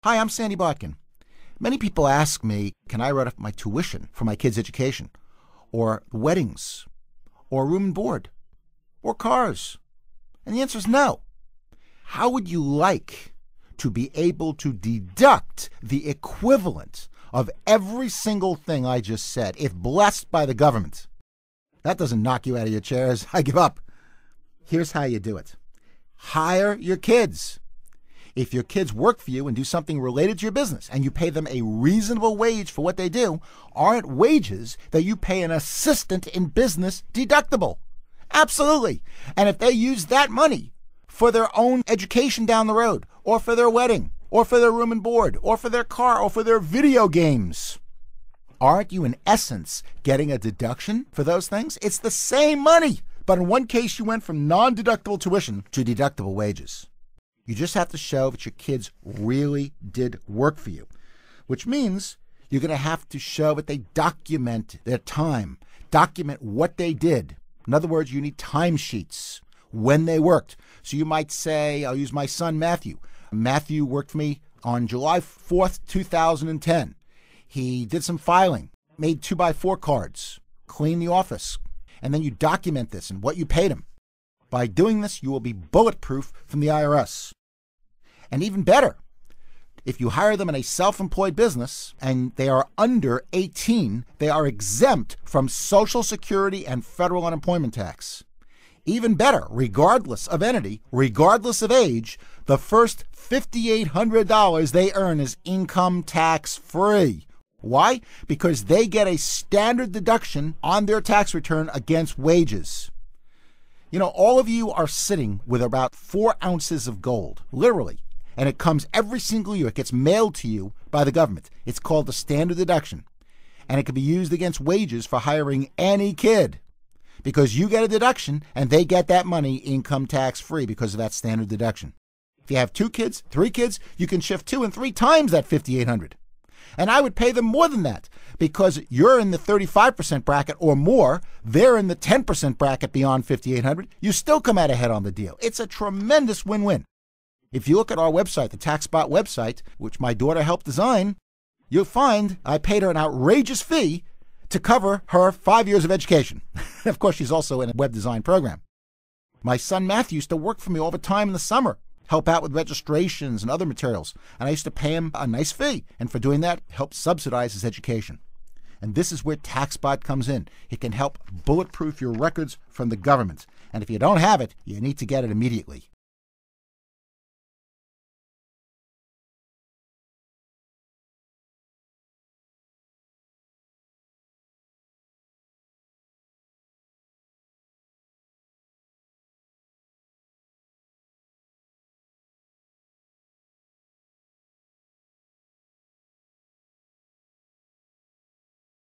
Hi, I'm Sandy Botkin. Many people ask me, can I write off my tuition for my kids' education, or weddings, or room and board, or cars? And the answer is no. How would you like to be able to deduct the equivalent of every single thing I just said, if blessed by the government? That doesn't knock you out of your chairs. I give up. Here's how you do it. Hire your kids. If your kids work for you and do something related to your business and you pay them a reasonable wage for what they do, aren't wages that you pay an assistant in business deductible? Absolutely. And if they use that money for their own education down the road, or for their wedding, or for their room and board, or for their car, or for their video games, aren't you in essence getting a deduction for those things? It's the same money, but in one case you went from non-deductible tuition to deductible wages. You just have to show that your kids really did work for you, which means you're going to have to show that they document their time, document what they did. In other words, you need timesheets when they worked. So you might say, I'll use my son Matthew. Matthew worked for me on July 4th, 2010. He did some filing, made 2x4 cards, cleaned the office, and then you document this and what you paid him. By doing this, you will be bulletproof from the IRS. And even better, if you hire them in a self-employed business and they are under 18, they are exempt from Social Security and federal unemployment tax. Even better, regardless of entity, regardless of age, the first $5,800 they earn is income tax free. Why? Because they get a standard deduction on their tax return against wages. You know, all of you are sitting with about 4 ounces of gold, literally, and it comes every single year. It gets mailed to you by the government. It's called the standard deduction, and it can be used against wages for hiring any kid, because you get a deduction and they get that money income tax free because of that standard deduction. If you have 2 kids, 3 kids, you can shift 2 and 3 times that $5,800. And I would pay them more than that because you're in the 35% bracket or more. They're in the 10% bracket beyond $5,800. You still come out ahead on the deal. It's a tremendous win-win. If you look at our website, the TaxSpot website, which my daughter helped design, you'll find I paid her an outrageous fee to cover her 5 years of education. Of course, she's also in a web design program. My son Matthew used to work for me all the time in the summer, help out with registrations and other materials. And I used to pay him a nice fee. And for doing that, help subsidize his education. And this is where TaxSpot comes in. It can help bulletproof your records from the government. And if you don't have it, you need to get it immediately.